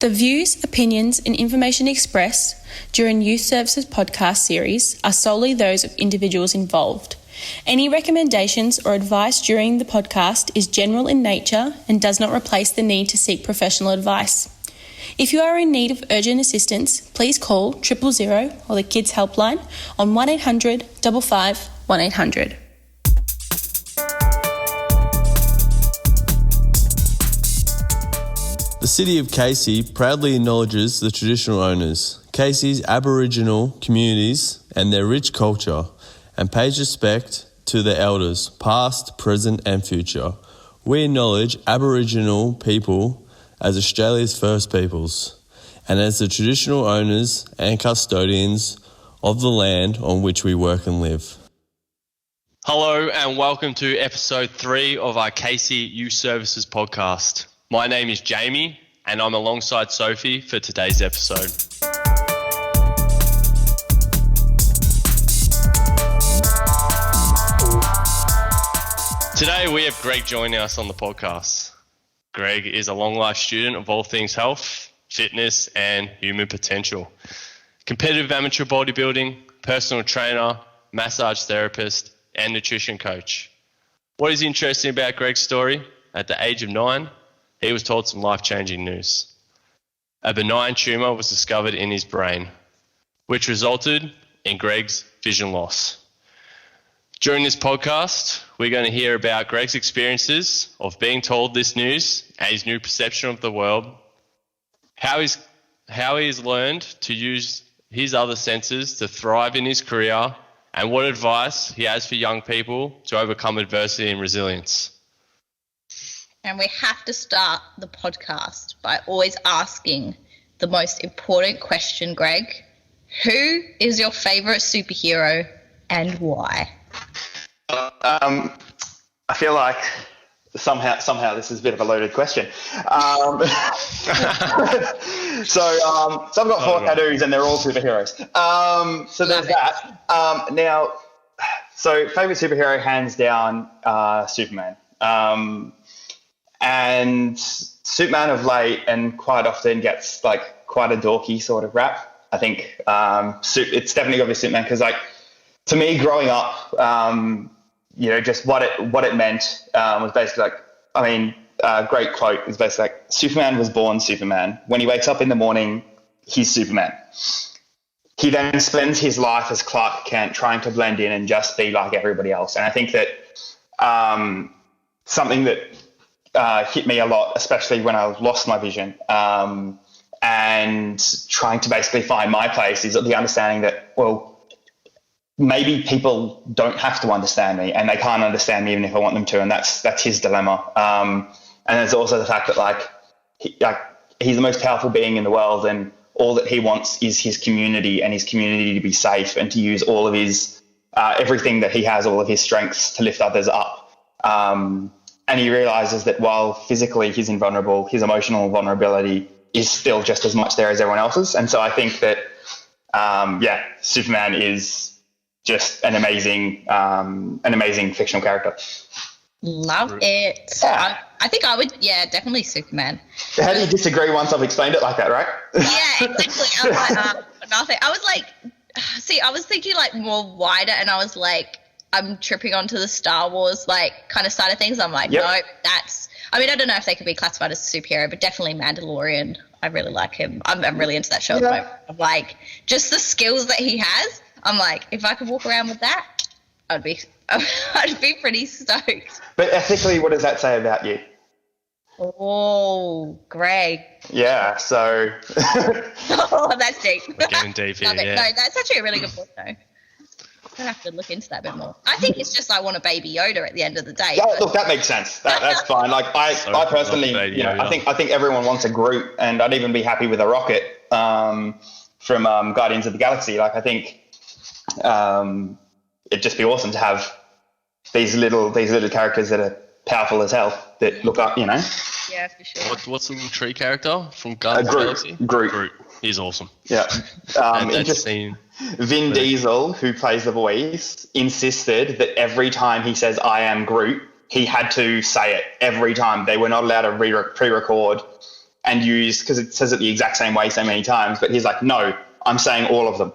The views, opinions, and information expressed during Youth Services podcast series are solely those of individuals involved. Any recommendations or advice during the podcast is general in nature and does not replace the need to seek professional advice. If you are in need of urgent assistance, please call 000 or the Kids Helpline on 1800 55 1800. The City of Casey proudly acknowledges the traditional owners, Casey's Aboriginal communities and their rich culture, and pays respect to the elders, past, present and future. We acknowledge Aboriginal people as Australia's first peoples and as the traditional owners and custodians of the land on which we work and live. Hello and welcome to episode 3 of our Casey Youth Services podcast. My name is Jamie and I'm alongside Sophie for today's episode. Today we have Greg joining us on the podcast. Greg is a long life student of all things health, fitness and human potential. Competitive amateur bodybuilding, personal trainer, massage therapist and nutrition coach. What is interesting about Greg's story? At the age of 9, he was told some life-changing news. A benign tumour was discovered in his brain, which resulted in Greg's vision loss. During this podcast, we're going to hear about Greg's experiences of being told this news and his new perception of the world, how he's learned to use his other senses to thrive in his career, and what advice he has for young people to overcome adversity and resilience. And we have to start the podcast by always asking the most important question, Greg. Who is your favourite superhero and why? I feel like somehow this is a bit of a loaded question. So I've got 4 tattoos and they're all superheroes. So there's that. Now, so favourite superhero, hands down, Superman. And Superman of late and quite often gets like quite a dorky sort of rap. I think it's definitely got to be Superman because, like, to me growing up, just what it meant was basically like, great quote is basically like, Superman was born Superman. When he wakes up in the morning, he's Superman. He then spends his life as Clark Kent trying to blend in and just be like everybody else. And I think that something that hit me a lot, especially when I lost my vision, and trying to basically find my place, is the understanding that, well, maybe people don't have to understand me and they can't understand me even if I want them to. And that's his dilemma. And there's also the fact that he's the most powerful being in the world and all that he wants is his community and his community to be safe and to use all of his, everything that he has, all of his strengths to lift others up. And he realizes that while physically he's invulnerable, his emotional vulnerability is still just as much there as everyone else's. And so I think that, Superman is just an amazing fictional character. Love it. Yeah. I think I would, definitely Superman. How do you disagree once I've explained it like that, right? Yeah, exactly. I was like, nothing. I was like, I was thinking like more wider, and I was like, I'm tripping onto the Star Wars kind of side of things. I'm like, Yep. Nope, I don't know if they could be classified as a superhero, but definitely Mandalorian. I really like him. I'm really into that show. Yeah. I'm like, just the skills that he has. I'm like, if I could walk around with that, I'd be pretty stoked. But ethically, what does that say about you? Oh, Greg. Yeah, so... Oh, that's deep. We're getting deep here, yeah. No, that's actually a really good point, though. I have to look into that a bit more. I think it's just I want a baby Yoda at the end of the day. Yeah, look, that makes sense. That's fine. Like I personally, I think everyone wants a Groot, and I'd even be happy with a rocket from Guardians of the Galaxy. Like I think it'd just be awesome to have these little characters that are powerful as hell that look up, Yeah, for sure. What's the little tree character from Guardians of the Galaxy? Groot. He's awesome. Yeah. Scene. Vin Diesel, who plays the voice, insisted that every time he says, I am Groot, he had to say it every time. They were not allowed to pre-record and use, because it says it the exact same way so many times, but he's like, no, I'm saying all of them.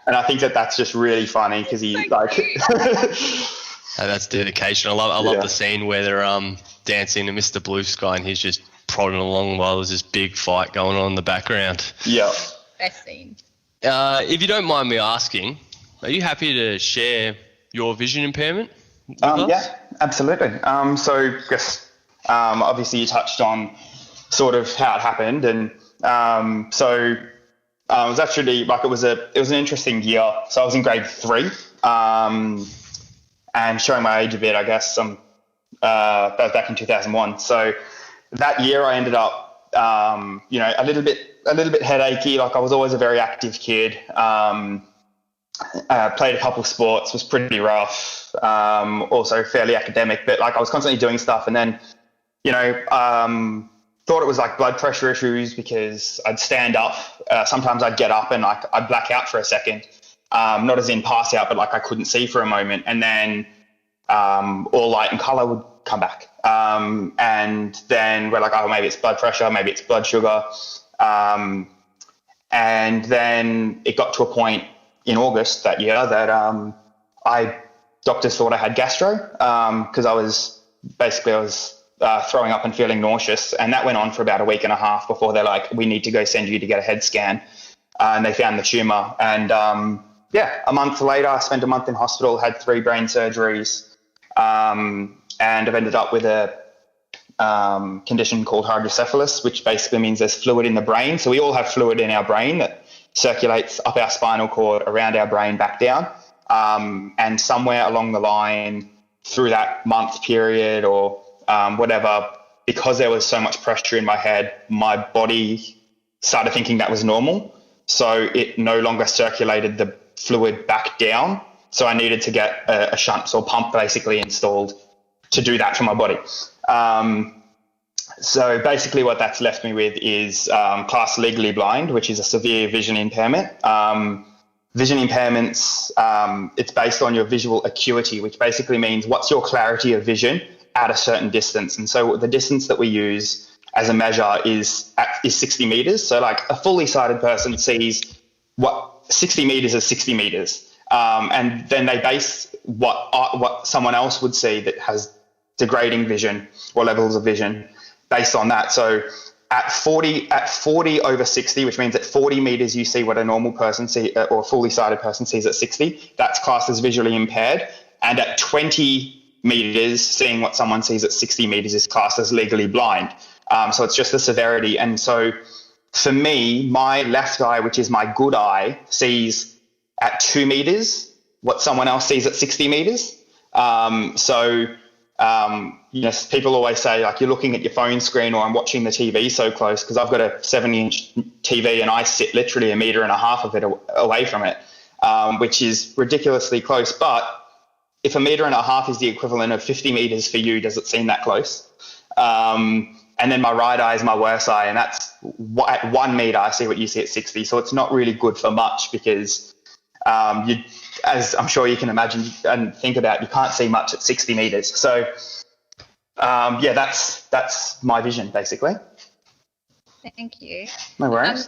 And I think that's just really funny because he that's dedication. I love the scene where they're dancing to Mr. Blue Sky and he's just prodding along while there's this big fight going on in the background. Yeah. Best scene. If you don't mind me asking, are you happy to share your vision impairment with us? Yeah, absolutely. So just obviously you touched on sort of how it happened, and it was actually like it was an interesting year. So I was in grade 3, and showing my age a bit, I guess. That was back in 2001. So that year I ended up, a little bit headachy. Like I was always a very active kid. Played a couple sports, was pretty rough. Also fairly academic, but like I was constantly doing stuff, and then, thought it was like blood pressure issues because I'd stand up. Sometimes I'd get up and like I'd black out for a second. Not as in pass out, but like I couldn't see for a moment. And then all light and colour would come back. And then we're like, oh, maybe it's blood pressure, maybe it's blood sugar. And then it got to a point in August that year that doctors thought I had gastro because I was throwing up and feeling nauseous, and that went on for about a week and a half before they're like, we need to go send you to get a head scan, and they found the tumour. And a month later I spent a month in hospital, had 3 brain surgeries, and I've ended up with a condition called hydrocephalus, which basically means there's fluid in the brain. So we all have fluid in our brain that circulates up our spinal cord, around our brain, back down, and somewhere along the line through that month period or whatever, because there was so much pressure in my head, my body started thinking that was normal. So it no longer circulated the fluid back down. So I needed to get a shunt or pump basically installed to do that for my body. So basically what that's left me with is class legally blind, which is a severe vision impairment. Vision impairments, it's based on your visual acuity, which basically means what's your clarity of vision at a certain distance. And so the distance that we use as a measure is 60 meters. So like a fully sighted person sees 60 meters is 60 meters. And then they base what someone else would see that has degrading vision or levels of vision based on that. So at 40 over 60, which means at 40 meters you see what a normal person sees or a fully sighted person sees at 60, that's classed as visually impaired. And at 20 meters, seeing what someone sees at 60 meters is classed as legally blind. So it's just the severity. And so for me, my left eye, which is my good eye, sees at 2 meters what someone else sees at 60 meters. People always say, like, you're looking at your phone screen or I'm watching the TV so close, because I've got a 70-inch TV and I sit literally 1.5 meters of it away from it, which is ridiculously close. But if 1.5 meters is the equivalent of 50 meters for you, does it seem that close? And then my right eye is my worst eye, and that's at 1 meter I see what you see at 60. So it's not really good for much because as I'm sure you can imagine and think about, you can't see much at 60 meters. So that's my vision basically. Thank you. No worries.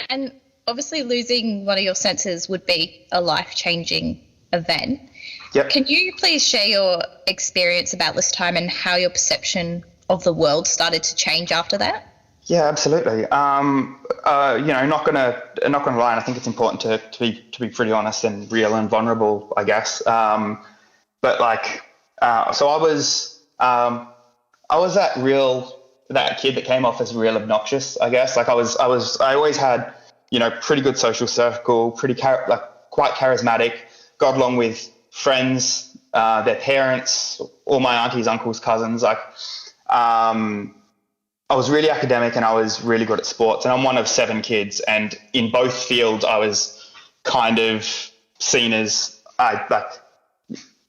And obviously losing one of your senses would be a life-changing event. Yep. Can you please share your experience about this time and how your perception of the world started to change after that? Yeah, absolutely. Not gonna lie, and I think it's important to be pretty honest and real and vulnerable, I guess. So I was that kid that came off as real obnoxious, I guess. Like I always had, pretty good social circle, quite charismatic, got along with friends, their parents, all my aunties, uncles, cousins. I was really academic and I was really good at sports, and I'm one of 7 kids, and in both fields I was kind of seen as,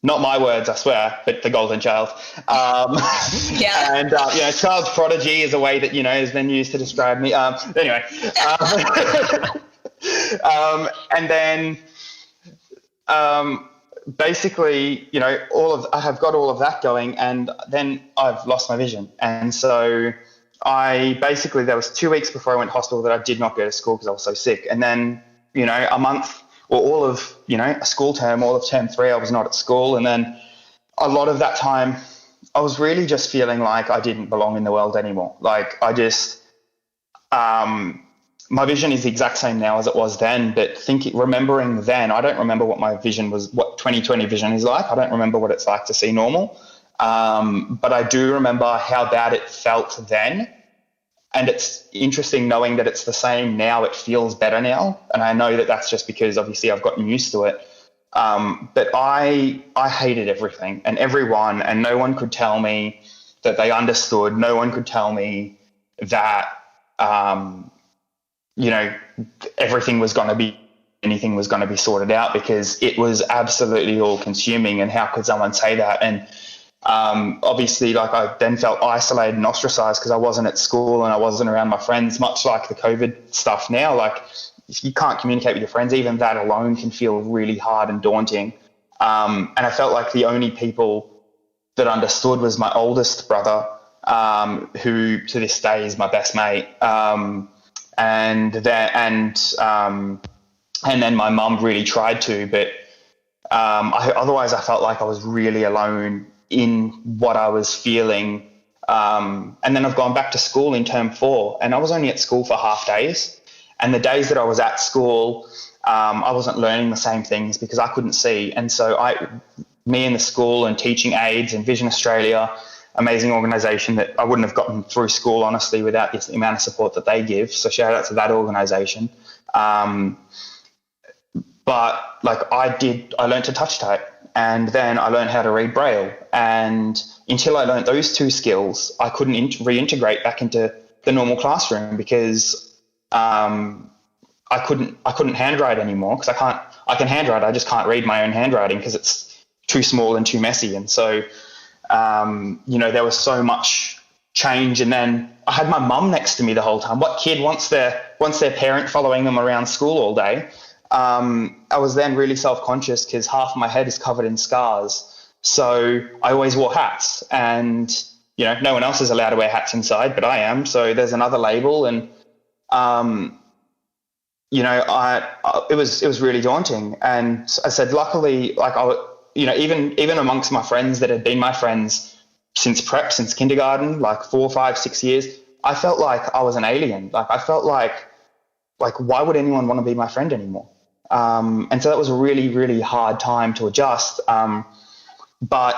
not my words, I swear, but the golden child. Yeah. And, child's prodigy is a way that, has been used to describe me. Anyway. And then basically, I have got all of that going, and then I've lost my vision. And so there was 2 weeks before I went to hospital that I did not go to school because I was so sick. And then, a month or all of, a school term, all of term 3, I was not at school. And then a lot of that time, I was really just feeling like I didn't belong in the world anymore. Like I just, my vision is the exact same now as it was then, but remembering then, I don't remember what my vision was, what 2020 vision is like. I don't remember what it's like to see normal. But I do remember how bad it felt then. And it's interesting knowing that it's the same now. It feels better now. And I know that that's just because obviously I've gotten used to it. But I hated everything and everyone, and no one could tell me that they understood. No one could tell me that, anything was going to be sorted out, because it was absolutely all consuming. And how could someone say that? And obviously, like, I then felt isolated and ostracized because I wasn't at school and I wasn't around my friends, much like the COVID stuff now. Like, if you can't communicate with your friends, even that alone can feel really hard and daunting. And I felt like the only people that understood was my oldest brother, who to this day is my best mate. And then my mum really tried to, but otherwise I felt like I was really alone in what I was feeling. And then I've gone back to school in term 4, and I was only at school for half days. And the days that I was at school, I wasn't learning the same things because I couldn't see. And so me and the school and teaching aids and Vision Australia, amazing organisation that I wouldn't have gotten through school, honestly, without the amount of support that they give. So shout out to that organisation. But like I learned to touch type, and then I learned how to read Braille. And until I learned those 2 skills, I couldn't reintegrate back into the normal classroom because I couldn't handwrite anymore, because I can handwrite. I just can't read my own handwriting because it's too small and too messy. And so, there was so much change. And then I had my mum next to me the whole time. What kid wants their parent following them around school all day? I was then really self-conscious because half of my head is covered in scars. So I always wore hats, and, no one else is allowed to wear hats inside, but I am. So there's another label. And, it was really daunting. And I said, luckily, like even amongst my friends that had been my friends since prep, since kindergarten, like 4, 5, 6 years, I felt like I was an alien. Like I felt like why would anyone want to be my friend anymore? And so that was a really, really hard time to adjust. But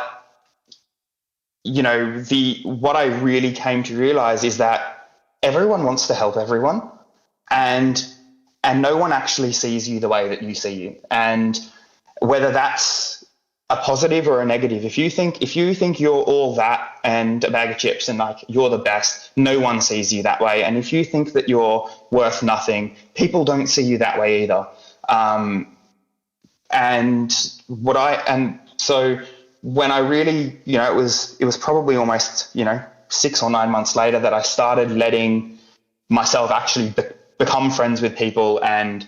what I really came to realize is that everyone wants to help everyone, and no one actually sees you the way that you see you. And whether that's a positive or a negative, if you think you're all that and a bag of chips and like you're the best, no one sees you that way. And if you think that you're worth nothing, people don't see you that way either. So when I really, it was probably almost, 6 or 9 months later that I started letting myself actually become friends with people. And,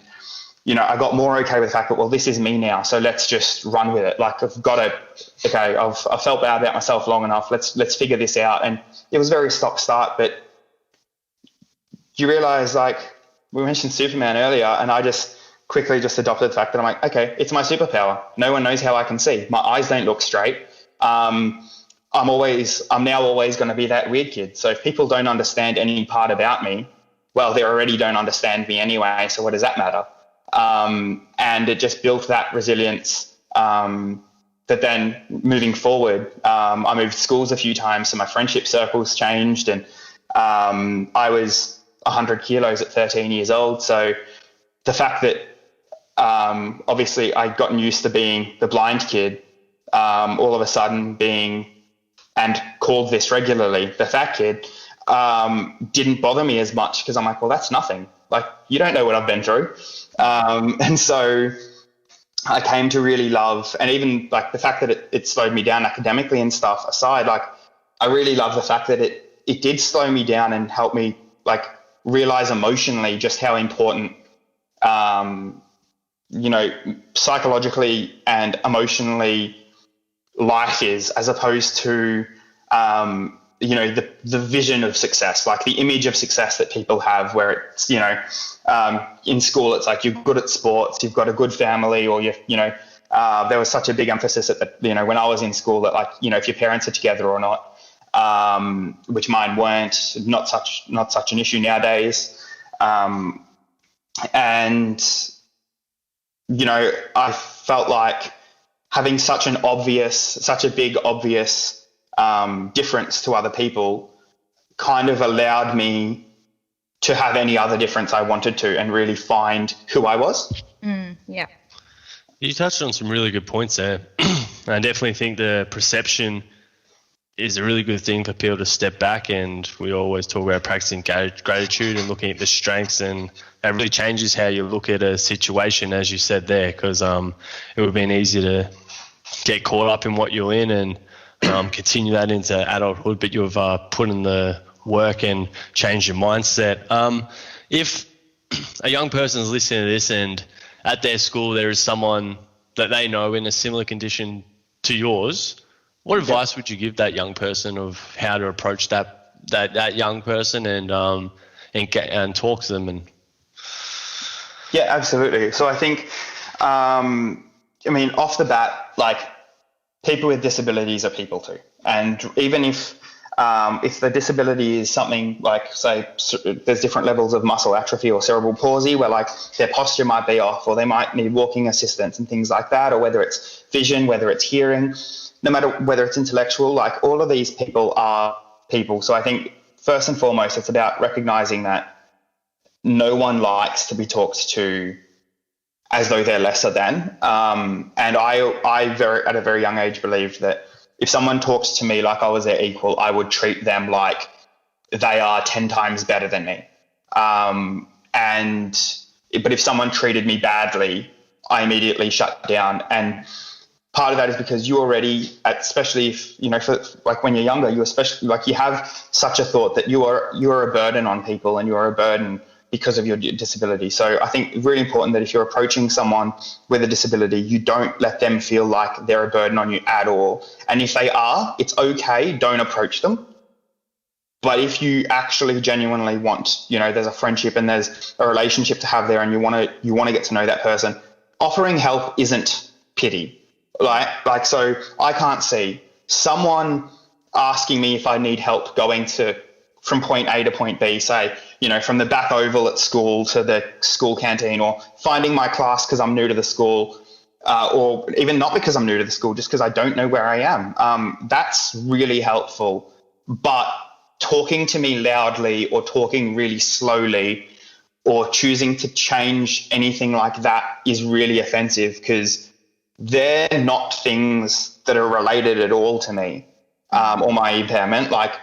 I got more okay with the fact that, well, this is me now, so let's just run with it. Like I've felt bad about myself long enough. Let's figure this out. And it was very stop-start, but you realize, like we mentioned Superman earlier, and I just quickly just adopted the fact that I'm like, okay, it's my superpower. No one knows how I can see. My eyes don't look straight. I'm now always going to be that weird kid. So if people don't understand any part about me, well, they already don't understand me anyway. So what does that matter? And it just built that resilience. That then moving forward, I moved schools a few times, so my friendship circles changed, and I was 100 kilos at 13 years old. So the fact that obviously I'd gotten used to being the blind kid, all of a sudden being, and called this regularly, the fat kid, didn't bother me as much, because I'm like, well, that's nothing. Like, you don't know what I've been through. And so I came to really love, and even like the fact that it slowed me down academically and stuff aside, like I really love the fact that it did slow me down and help me like realize emotionally just how important, psychologically and emotionally life is, as opposed to, the vision of success, like the image of success that people have, where it's, in school, it's like you're good at sports, you've got a good family, or there was such a big emphasis at when I was in school that, like, if your parents are together or not, which mine weren't, not such an issue nowadays. And, I felt like having such a big obvious difference to other people kind of allowed me to have any other difference I wanted to and really find who I was. Yeah. You touched on some really good points there. I definitely think the perception is a really good thing for people to step back, and we always talk about practicing gratitude and looking at the strengths, and that really changes how you look at a situation, as you said there, because it would have been easy to get caught up in what you're in and continue that into adulthood, but you've put in the work and changed your mindset. If a young person is listening to this and at their school there is someone that they know in a similar condition to yours, what advice would you give that young person of how to approach that young person and talk to them? Yeah, absolutely. So I think, off the bat, like, people with disabilities are people too. And even if the disability is something like, say, there's different levels of muscle atrophy or cerebral palsy where, like, their posture might be off, or they might need walking assistance and things like that, or whether it's vision, whether it's hearing, no matter whether it's intellectual, like, all of these people are people. So I think first and foremost, it's about recognizing that no one likes to be talked to as though they're lesser than. And I at a very young age believed that if someone talks to me like I was their equal, I would treat them like they are 10 times better than me. But if someone treated me badly, I immediately shut down. And part of that is because you already, especially if, when you're younger, you especially, like, you have such a thought that you're a burden on people, and you're a burden because of your disability. So I think really important that if you're approaching someone with a disability, you don't let them feel like they're a burden on you at all. And if they are, it's okay, don't approach them. But if you actually genuinely want, there's a friendship and there's a relationship to have there, and you want to get to know that person, offering help isn't pity. So I can't see someone asking me if I need help going from point A to point B, say, from the back oval at school to the school canteen, or finding my class because I'm new to the school, or even not because I'm new to the school, just because I don't know where I am. That's really helpful. But talking to me loudly, or talking really slowly, or choosing to change anything like that is really offensive, because they're not things that are related at all to me, or my impairment. Like,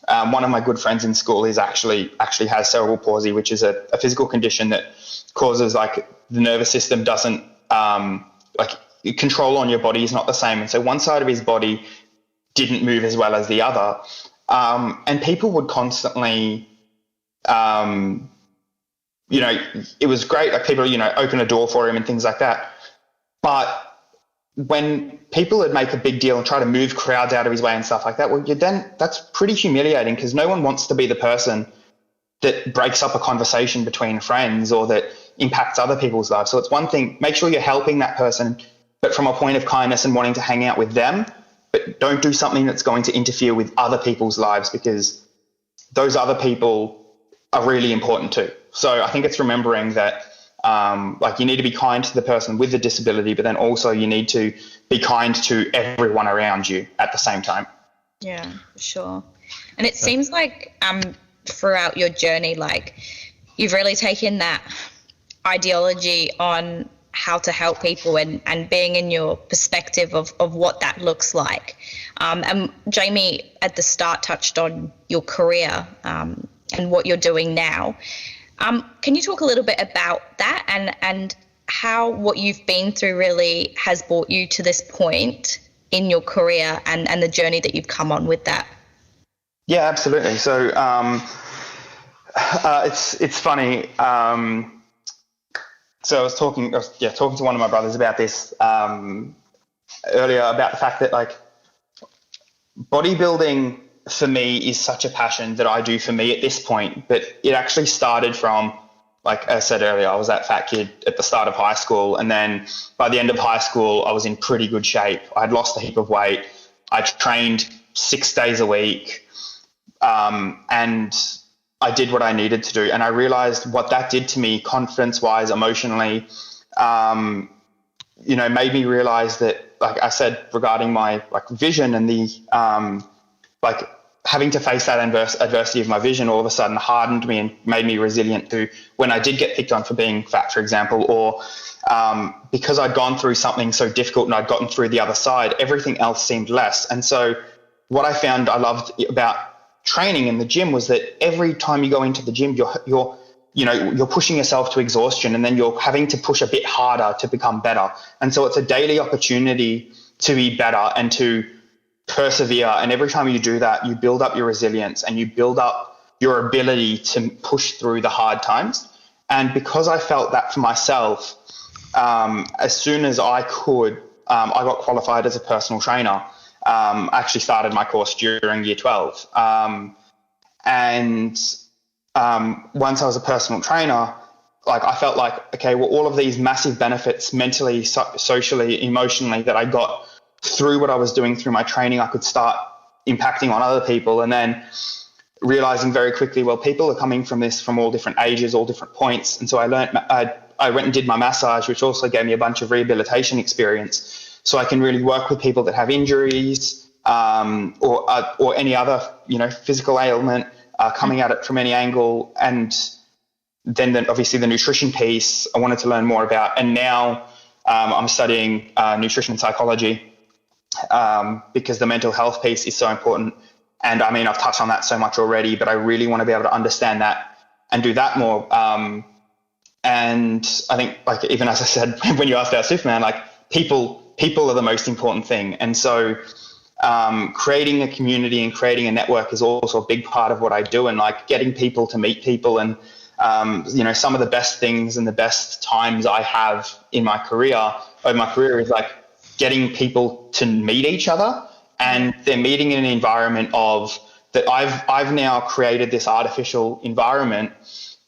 one of my good friends in school is actually has cerebral palsy, which is a physical condition that causes, like, the nervous system doesn't, control on your body is not the same. And so one side of his body didn't move as well as the other. And people would constantly, it was great. Like, people, open a door for him and things like that. But when people would make a big deal and try to move crowds out of his way and stuff like that, that's pretty humiliating, because no one wants to be the person that breaks up a conversation between friends or that impacts other people's lives. So it's one thing, make sure you're helping that person, but from a point of kindness and wanting to hang out with them, but don't do something that's going to interfere with other people's lives, because those other people are really important too. So I think it's remembering that, you need to be kind to the person with the disability, but then also you need to be kind to everyone around you at the same time. Yeah, for sure. And it seems like throughout your journey, like, you've really taken that ideology on how to help people and being in your perspective of what that looks like. And Jamie at the start touched on your career and what you're doing now. Can you talk a little bit about that and how what you've been through really has brought you to this point in your career and the journey that you've come on with that? Yeah, absolutely. So it's funny. So I was talking to one of my brothers about this earlier, about the fact that, like, bodybuilding for me is such a passion that I do for me at this point, but it actually started from, like I said earlier, I was that fat kid at the start of high school. And then by the end of high school, I was in pretty good shape. I'd lost a heap of weight. I trained 6 days a week. And I did what I needed to do. And I realized what that did to me, confidence wise, emotionally, made me realize that, like I said, regarding my vision and the, having to face that adversity of my vision all of a sudden hardened me and made me resilient to when I did get picked on for being fat, for example, or because I'd gone through something so difficult and I'd gotten through the other side, everything else seemed less. And so what I found I loved about training in the gym was that every time you go into the gym, you're pushing yourself to exhaustion, and then you're having to push a bit harder to become better. And so it's a daily opportunity to be better and to persevere. And every time you do that, you build up your resilience and you build up your ability to push through the hard times. And because I felt that for myself, as soon as I could, I got qualified as a personal trainer. I actually started my course during year 12. Once I was a personal trainer, I felt like, okay, well, all of these massive benefits mentally, socially, emotionally that I got through what I was doing through my training, I could start impacting on other people. And then realizing very quickly, well, people are coming from this from all different ages, all different points. And so I went and did my massage, which also gave me a bunch of rehabilitation experience. So I can really work with people that have injuries or any other, physical ailment, coming at it from any angle. And then obviously the nutrition piece I wanted to learn more about. And now I'm studying nutrition psychology because the mental health piece is so important. And I mean, I've touched on that so much already, but I really want to be able to understand that and do that more. And I think, even as I said, when you asked about Superman, people are the most important thing. And so creating a community and creating a network is also a big part of what I do, and getting people to meet people. And some of the best things and the best times I have in my career is getting people to meet each other, and they're meeting in an environment of that. I've now created this artificial environment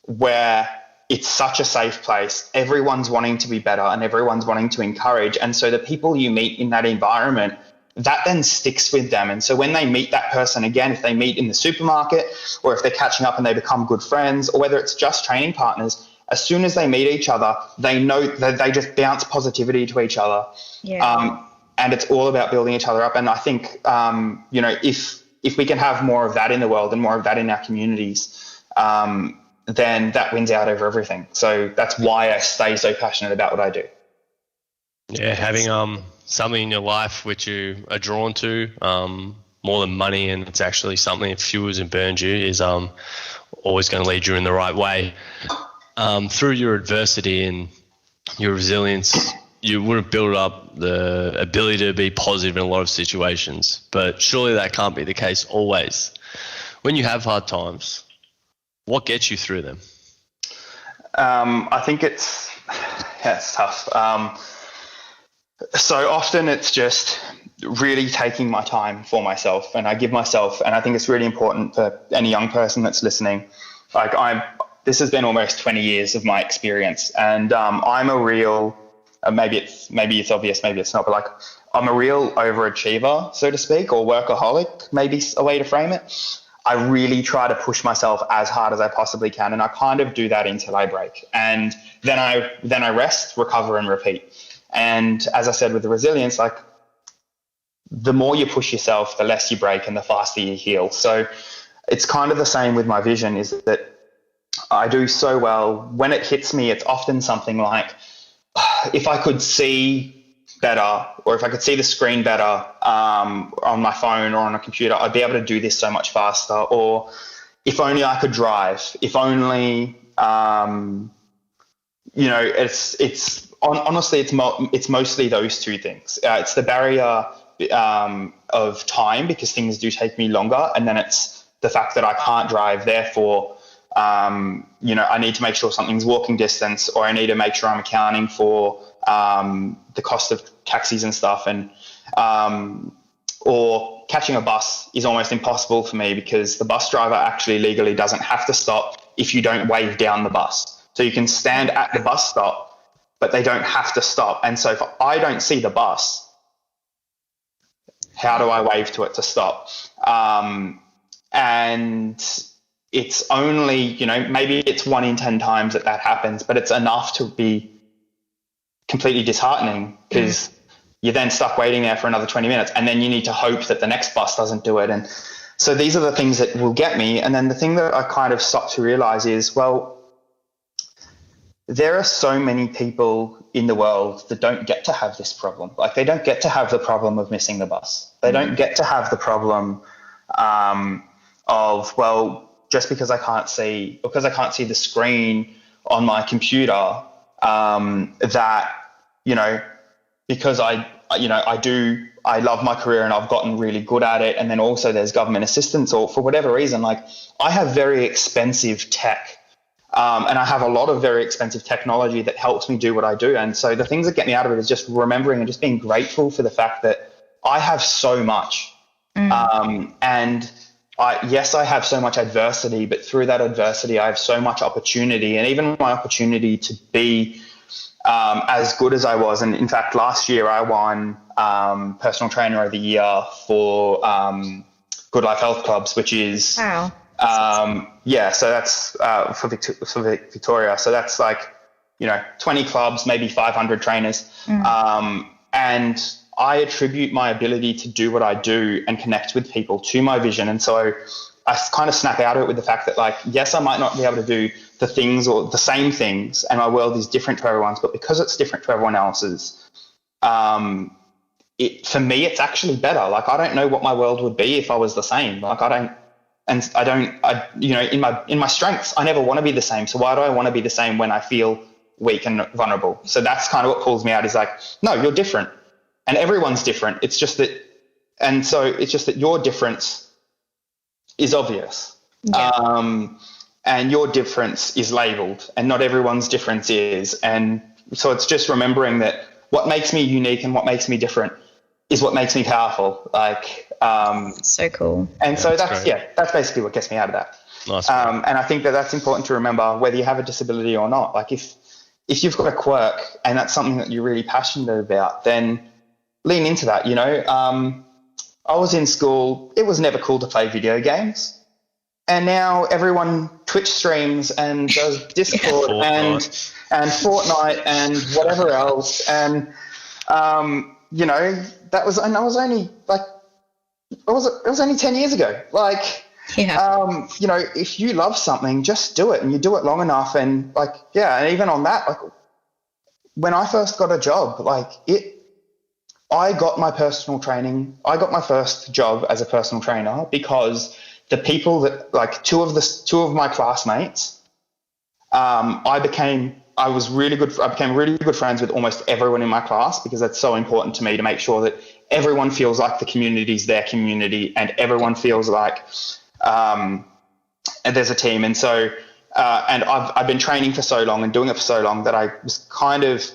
where it's such a safe place. Everyone's wanting to be better and everyone's wanting to encourage. And so the people you meet in that environment, that then sticks with them. And so when they meet that person again, if they meet in the supermarket or if they're catching up and they become good friends, or whether it's just training partners, as soon as they meet each other, they know that they just bounce positivity to each other. Yeah. And it's all about building each other up. And I think, if we can have more of that in the world and more of that in our communities, then that wins out over everything. So that's why I stay so passionate about what I do. Yeah, having something in your life which you are drawn to more than money, and it's actually something that fuels and burns you, is always going to lead you in the right way. Through your adversity and your resilience, you would have built up the ability to be positive in a lot of situations, but surely that can't be the case always. When you have hard times, what gets you through them? I think it's tough. So often it's just really taking my time for myself, and I give myself, and I think it's really important for any young person that's listening. This has been almost 20 years of my experience, and I'm a real, maybe it's obvious, maybe it's not, but I'm a real overachiever, so to speak, or workaholic, maybe a way to frame it. I really try to push myself as hard as I possibly can, and I kind of do that until I break, and then I rest, recover, and repeat. And as I said with the resilience, the more you push yourself, the less you break and the faster you heal. So it's kind of the same with my vision, is that I do so well. When it hits me, it's often something like, if I could see better, or if I could see the screen better on my phone or on a computer, I'd be able to do this so much faster. Or if only I could drive, if only, honestly, it's mostly those two things. It's the barrier of time, because things do take me longer. And then it's the fact that I can't drive. Therefore, I need to make sure something's walking distance, or I need to make sure I'm accounting for the cost of taxis and stuff. And or catching a bus is almost impossible for me because the bus driver actually legally doesn't have to stop if you don't wave down the bus. So you can stand at the bus stop, but they don't have to stop. And so if I don't see the bus, how do I wave to it to stop? And it's only, you know, maybe it's 1 in 10 times that happens, but it's enough to be completely disheartening because you're then stuck waiting there for another 20 minutes and then you need to hope that the next bus doesn't do it. And so these are the things that will get me. And then the thing that I kind of stopped to realize is, well, there are so many people in the world that don't get to have this problem. Like, they don't get to have the problem of missing the bus. They don't get to have the problem of, well, just because I can't see, because I can't see the screen on my computer, that, you know, because I love my career and I've gotten really good at it. And then also there's government assistance, or for whatever reason, like, I have very expensive tech. And I have a lot of very expensive technology that helps me do what I do. And so the things that get me out of it is just remembering and just being grateful for the fact that I have so much. And yes, I have so much adversity, but through that adversity, I have so much opportunity. And even my opportunity to be as good as I was. And in fact, last year I won Personal Trainer of the Year for Good Life Health Clubs, which is... Wow. So that's for Victoria. So that's like, you know, 20 clubs, maybe 500 trainers. And I attribute my ability to do what I do and connect with people to my vision. And so I kind of snap out of it with the fact that, like, yes, I might not be able to do the things or the same things, and my world is different to everyone's, but because it's different to everyone else's, for me, it's actually better. Like, I don't know what my world would be if I was the same. Like, in my strengths, I never want to be the same. So why do I want to be the same when I feel weak and vulnerable? So that's kind of what pulls me out, is like, no, you're different and everyone's different. It's just that your difference is obvious. Yeah. And your difference is labeled and not everyone's difference is. And so it's just remembering that what makes me unique and what makes me different is what makes me powerful. Like, so cool. And so that's basically what gets me out of that. Nice. And I think that that's important to remember, whether you have a disability or not. Like, if you've got a quirk and that's something that you're really passionate about, then lean into that. You know, I was in school, it was never cool to play video games, and now everyone Twitch streams and does Discord and Fortnite and whatever else. And you know, that was, and I was only like, it was only 10 years ago. Like, you know, if you love something, just do it, and you do it long enough. And like, and even on that, like, when I first got a job, like, I got my personal training. I got my first job as a personal trainer because the people that, like, two of my classmates, I became really good friends with almost everyone in my class, because that's so important to me, to make sure that everyone feels like the community is their community and everyone feels like and there's a team. And so and I've been training for so long and doing it for so long that I was kind of,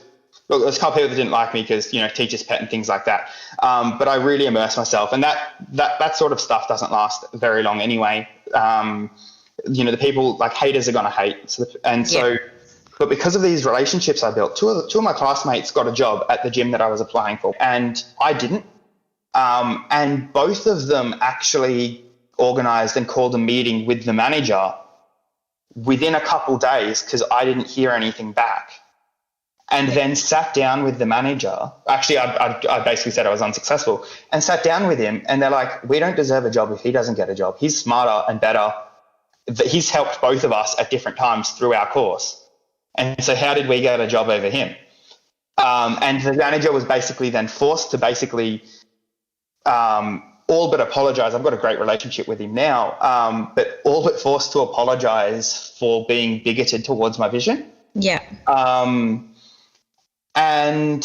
look, there's a couple of people that didn't like me because, you know, teacher's pet and things like that. But I really immersed myself, and that sort of stuff doesn't last very long anyway. You know, the people, like, haters are going to hate. But because of these relationships I built, two of my classmates got a job at the gym that I was applying for, and I didn't. And both of them actually organised and called a meeting with the manager within a couple days, because I didn't hear anything back. And then sat down with the manager. Actually, I basically said I was unsuccessful, and sat down with him, and they're like, we don't deserve a job if he doesn't get a job. He's smarter and better. He's helped both of us at different times through our course. And so how did we get a job over him? And the manager was basically then forced to basically all but apologise. I've got a great relationship with him now, but all but forced to apologise for being bigoted towards my vision. Yeah. And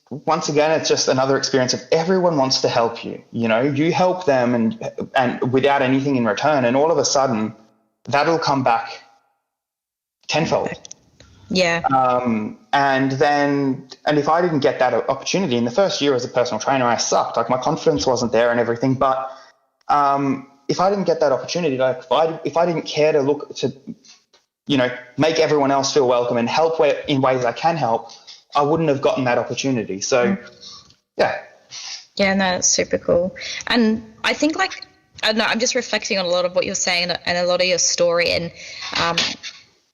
once again, it's just another experience of everyone wants to help you. You know, you help them and without anything in return, and all of a sudden that'll come back tenfold. Yeah. And if I didn't get that opportunity in the first year as a personal trainer, I sucked. Like, my confidence wasn't there and everything. But if I didn't get that opportunity, like if I didn't care to look to, make everyone else feel welcome and help in ways I can help, I wouldn't have gotten that opportunity. So, yeah. Yeah, no, that's super cool. And I think, like, I don't know, I'm just reflecting on a lot of what you're saying and a lot of your story. And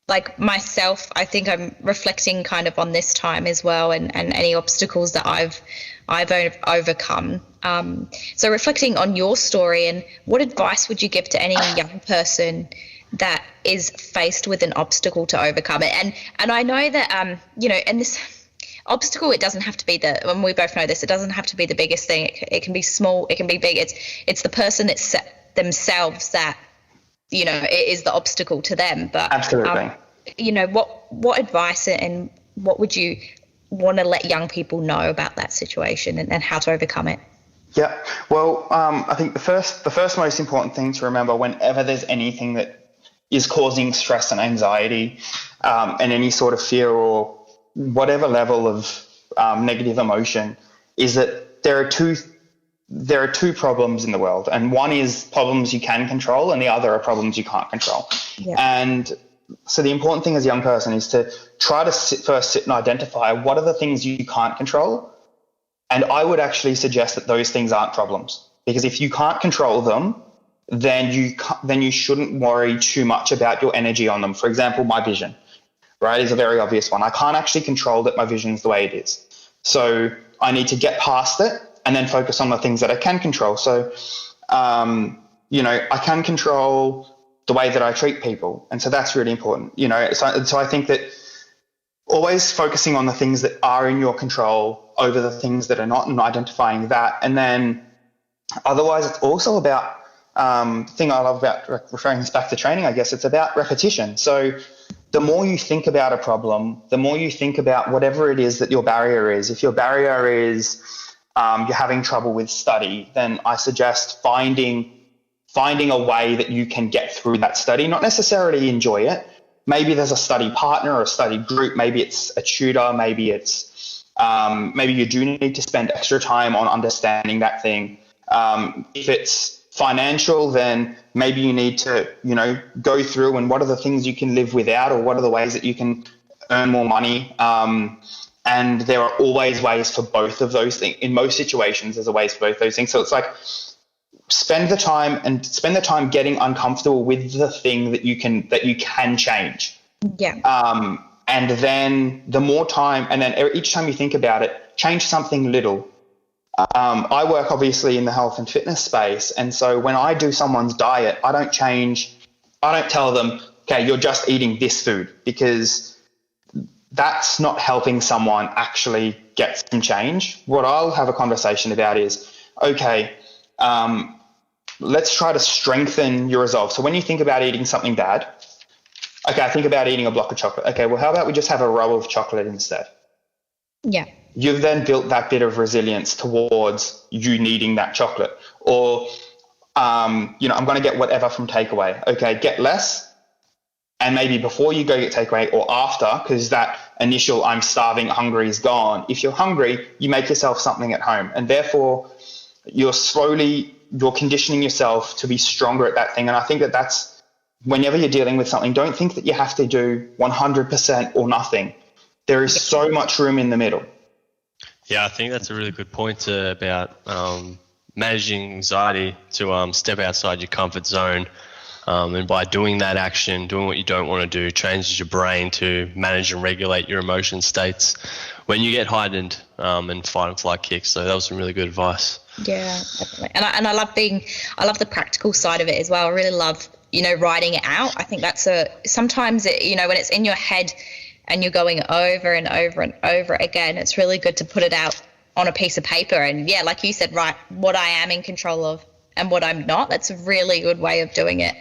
like myself, I think I'm reflecting kind of on this time as well, and any obstacles that I've overcome. So reflecting on your story, and what advice would you give to any young person that is faced with an obstacle to overcome it? And I know that and this obstacle, it doesn't have to be and we both know this, it doesn't have to be the biggest thing. It can be small, it can be big. It's the person themselves that it is the obstacle to them. But absolutely, what advice and what would you want to let young people know about that situation and how to overcome it? Yeah, well, I think the first most important thing to remember whenever there's anything that is causing stress and anxiety, and any sort of fear or whatever level of negative emotion, is that there are two problems in the world, and one is problems you can control and the other are problems you can't control. Yeah. And so the important thing as a young person is to try to first sit and identify what are the things you can't control. And I would actually suggest that those things aren't problems, because if you can't control them, then you shouldn't worry too much about your energy on them. For example, my vision, right, is a very obvious one. I can't actually control that my vision's the way it is. So I need to get past it and then focus on the things that I can control. So, I can control the way that I treat people. And so that's really important, So I think that always focusing on the things that are in your control over the things that are not, and identifying that. And then otherwise, it's also about, the thing I love about referring this back to training, I guess, it's about repetition. So the more you think about a problem, the more you think about whatever it is that your barrier is. If your barrier is you're having trouble with study, then I suggest finding a way that you can get through that study, not necessarily enjoy it. Maybe there's a study partner or a study group. Maybe it's a tutor. Maybe it's maybe you do need to spend extra time on understanding that thing. If it's financial, then maybe you need to, go through and what are the things you can live without, or what are the ways that you can earn more money. And there are always ways for both of those things. In most situations, there's a ways for both those things. So it's like, spend the time getting uncomfortable with the thing that you can change. Yeah. And then the more time, and then each time you think about it, change something little. I work obviously in the health and fitness space. And so when I do someone's diet, I don't tell them, okay, you're just eating this food, because that's not helping someone actually get some change. What I'll have a conversation about is, okay, let's try to strengthen your resolve. So when you think about eating something bad, okay, I think about eating a block of chocolate. Okay, well, how about we just have a row of chocolate instead? Yeah. You've then built that bit of resilience towards you needing that chocolate. Or, I'm going to get whatever from takeaway. Okay, get less. And maybe before you go get takeaway, or after, because that initial I'm starving, hungry is gone. If you're hungry, you make yourself something at home. And therefore, you're conditioning yourself to be stronger at that thing. And I think that's whenever you're dealing with something, don't think that you have to do 100% or nothing. There is so much room in the middle. Yeah, I think that's a really good point about managing anxiety, to step outside your comfort zone. And by doing that action, doing what you don't want to do, changes your brain to manage and regulate your emotion states when you get heightened and fight and flight kicks. So that was some really good advice. Yeah, definitely. And I love the practical side of it as well. I really love, writing it out. I think that's sometimes when it's in your head and you're going over and over and over again, it's really good to put it out on a piece of paper. And yeah, like you said, write what I am in control of and what I'm not. That's a really good way of doing it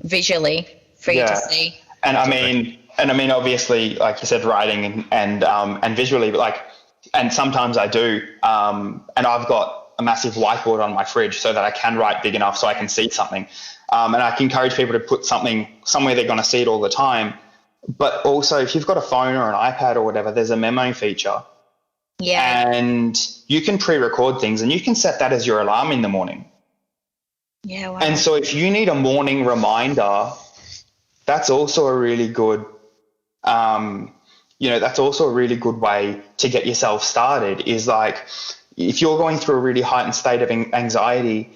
visually for you to see. And I mean, obviously, like you said, writing and visually, but and sometimes I do. And I've got a massive whiteboard on my fridge so that I can write big enough so I can see something. And I can encourage people to put something somewhere they're going to see it all the time. But also, if you've got a phone or an iPad or whatever, there's a memo feature. Yeah. And you can pre-record things, and you can set that as your alarm in the morning. Yeah. Wow. And so if you need a morning reminder, that's also a really good, that's also a really good way to get yourself started, is like, if you're going through a really heightened state of anxiety,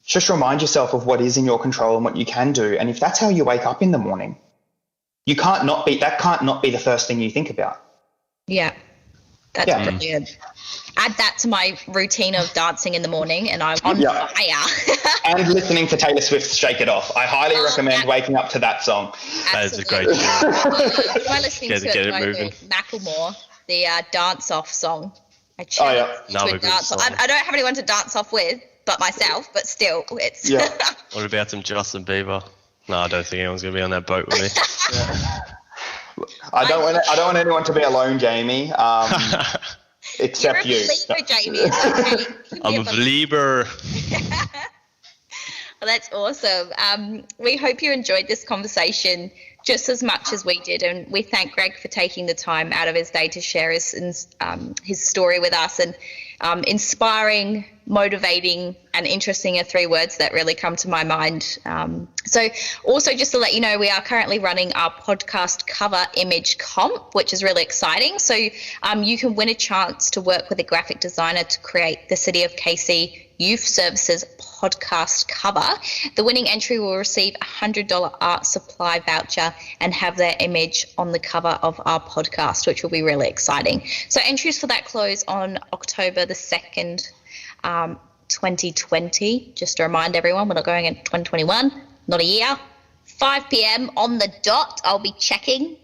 just remind yourself of what is in your control and what you can do. And if that's how you wake up in the morning, that can't not be the first thing you think about. Yeah. That's brilliant. Add that to my routine of dancing in the morning, and I'm on fire. And listening to Taylor Swift's Shake It Off. I highly recommend waking up to that song. That is a great tune. I'm listening to Get it moving. Macklemore, the Dance Off song. I Another good song. I don't have anyone to dance off with but myself, but still, it's... Yeah. What about some Justin Bieber? No, I don't think anyone's going to be on that boat with me. I don't want anyone to be alone, Jamie. Except You're a believer, Jamie. It's okay. I'm a believer. Well, that's awesome. We hope you enjoyed this conversation just as much as we did, and we thank Greg for taking the time out of his day to share his story with us. And inspiring, motivating, and interesting are three words that really come to my mind. So also, just to let you know, we are currently running our podcast cover image comp, which is really exciting. So you can win a chance to work with a graphic designer to create the City of Casey Youth Services podcast cover. The winning entry will receive a $100 art supply voucher and have their image on the cover of our podcast, which will be really exciting. So entries for that close on October the 2nd, 2020. Just to remind everyone, we're not going in 2021, not a year. 5 p.m. on the dot, I'll be checking.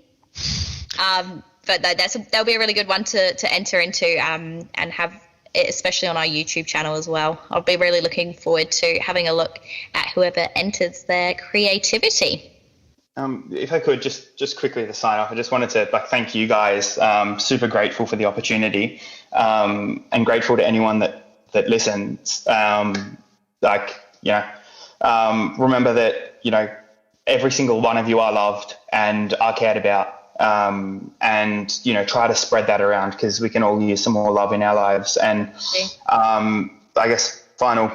But no, that'll be a really good one to enter into and have it, especially on our YouTube channel as well. I'll be really looking forward to having a look at whoever enters their creativity. If I could just quickly to sign off, I just wanted to thank you guys. Super grateful for the opportunity, and grateful to anyone that listens. Remember that every single one of you are loved and are cared about. And try to spread that around, because we can all use some more love in our lives. And I guess final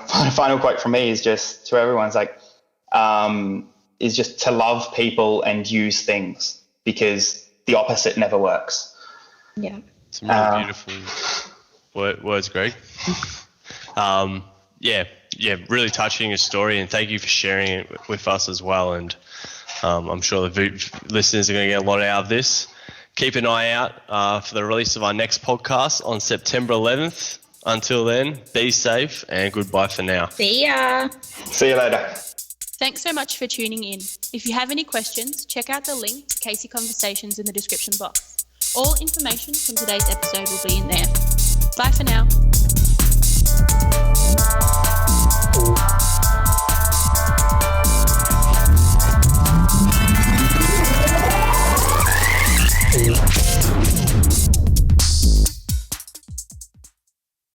quote from me is just to everyone's is just to love people and use things, because the opposite never works. Yeah. Some really beautiful words, Greg. Really touching your story, and thank you for sharing it with us as well. And I'm sure the listeners are going to get a lot out of this. Keep an eye out for the release of our next podcast on September 11th. Until then, be safe and goodbye for now. See ya. See you later. Thanks so much for tuning in. If you have any questions, check out the link to Casey Conversations in the description box. All information from today's episode will be in there. Bye for now.